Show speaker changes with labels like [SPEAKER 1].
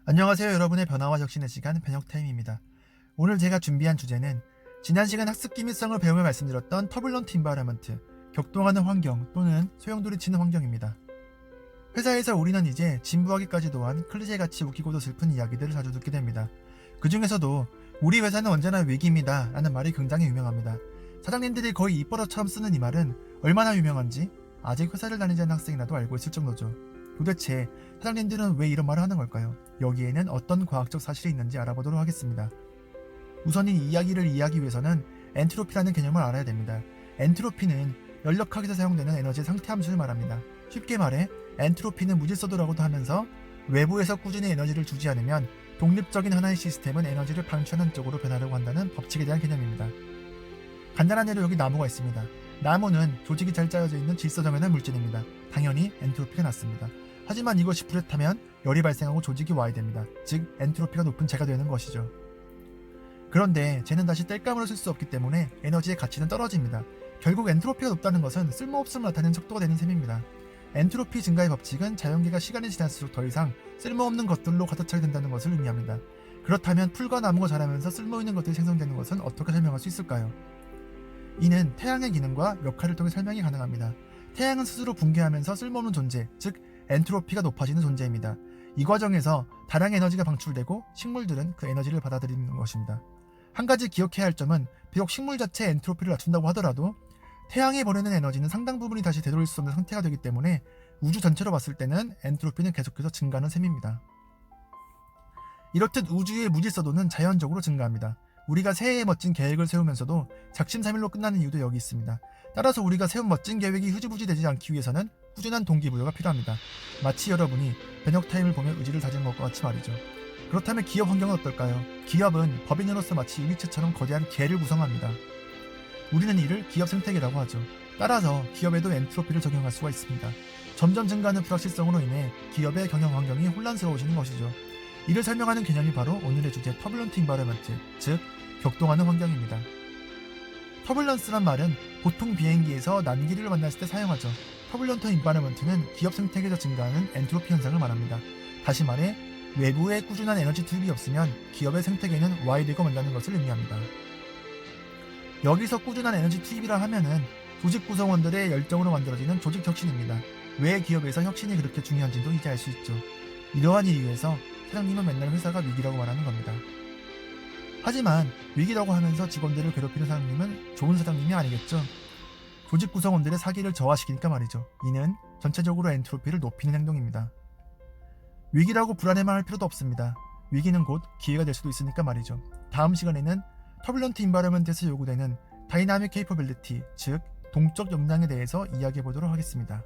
[SPEAKER 1] 안녕하세요. 여러분의 변화와 혁신의 시간 변혁타임입니다. 오늘 제가 준비한 주제는 지난 시간 학습 기밀성을 배우며 말씀드렸던 터뷸런트 인바이러먼트, 격동하는 환경 또는 소용돌이치는 환경입니다. 회사에서 우리는 이제 진부하기까지도 한 클리셰같이 웃기고도 슬픈 이야기들을 자주 듣게 됩니다. 그 중에서도 우리 회사는 언제나 위기입니다 라는 말이 굉장히 유명합니다. 사장님들이 거의 입버릇처럼 쓰는 이 말은 얼마나 유명한지 아직 회사를 다니지 않은 학생이라도 알고 있을 정도죠. 도대체 사장님들은 왜 이런 말을 하는 걸까요? 여기에는 어떤 과학적 사실이 있는지 알아보도록 하겠습니다. 우선 이 이야기를 이해하기 위해서는 엔트로피라는 개념을 알아야 됩니다. 엔트로피는 연력학에서 사용되는 에너지의 상태 함수를 말합니다. 쉽게 말해 엔트로피는 무질서도라고도 하면서 외부에서 꾸준히 에너지를 주지 않으면 독립적인 하나의 시스템은 에너지를 방출하는 쪽으로 변하려고 한다는 법칙에 대한 개념입니다. 간단한 예로 여기 나무가 있습니다. 나무는 조직이 잘 짜여져 있는 질서정연한 물질입니다. 당연히 엔트로피가 낮습니다. 하지만 이것이 불에 타면 열이 발생하고 조직이 와야 됩니다. 즉 엔트로피가 높은 재가 되는 것이죠. 그런데 쟤는 다시 땔감으로 쓸 수 없기 때문에 에너지의 가치는 떨어집니다. 결국 엔트로피가 높다는 것은 쓸모없음을 나타내는 척도가 되는 셈입니다. 엔트로피 증가의 법칙은 자연계가 시간이 지날수록 더 이상 쓸모없는 것들로 가득 차게 된다는 것을 의미합니다. 그렇다면 풀과 나무가 자라면서 쓸모있는 것들이 생성되는 것은 어떻게 설명할 수 있을까요? 이는 태양의 기능과 역할을 통해 설명이 가능합니다. 태양은 스스로 붕괴하면서 쓸모없는 존재, 즉 엔트로피가 높아지는 존재입니다. 이 과정에서 다량의 에너지가 방출되고 식물들은 그 에너지를 받아들이는 것입니다. 한 가지 기억해야 할 점은 비록 식물 자체의 엔트로피를 낮춘다고 하더라도 태양이 보내는 에너지는 상당 부분이 다시 되돌릴 수 없는 상태가 되기 때문에 우주 전체로 봤을 때는 엔트로피는 계속해서 증가하는 셈입니다. 이렇듯 우주의 무질서도는 자연적으로 증가합니다. 우리가 새해에 멋진 계획을 세우면서도 작심삼일로 끝나는 이유도 여기 있습니다. 따라서 우리가 세운 멋진 계획이 흐지부지 되지 않기 위해서는 꾸준한 동기부여가 필요합니다. 마치 여러분이 변혁타임을 보며 의지를 다지는 것과 같이 말이죠. 그렇다면 기업 환경은 어떨까요? 기업은 법인으로서 마치 유기체처럼 거대한 개를 구성합니다. 우리는 이를 기업 생태계라고 하죠. 따라서 기업에도 엔트로피를 적용할 수가 있습니다. 점점 증가하는 불확실성으로 인해 기업의 경영 환경이 혼란스러워지는 것이죠. 이를 설명하는 개념이 바로 오늘의 주제 터뷸런트 인바이러먼트, 즉 격동하는 환경입니다. 터뷸런스란 말은 보통 비행기에서 난기류를 만났을 때 사용하죠. 터뷸런트 인바이러먼트는 기업 생태계에서 증가하는 엔트로피 현상을 말합니다. 다시 말해 외부에 꾸준한 에너지 투입이 없으면 기업의 생태계는 와이드가 만다는 것을 의미합니다. 여기서 꾸준한 에너지 투입이라 하면은 조직 구성원들의 열정으로 만들어지는 조직 혁신입니다. 왜 기업에서 혁신이 그렇게 중요한지도 이제 알 수 있죠. 이러한 이유에서 사장님은 맨날 회사가 위기라고 말하는 겁니다. 하지만 위기라고 하면서 직원들을 괴롭히는 사장님은 좋은 사장님이 아니겠죠. 조직 구성원들의 사기를 저하시키니까 말이죠. 이는 전체적으로 엔트로피를 높이는 행동입니다. 위기라고 불안해만 할 필요도 없습니다. 위기는 곧 기회가 될 수도 있으니까 말이죠. 다음 시간에는 터뷸런트 인바이러먼트에서 요구되는 다이나믹 케이퍼빌리티, 즉 동적 역량에 대해서 이야기해 보도록 하겠습니다.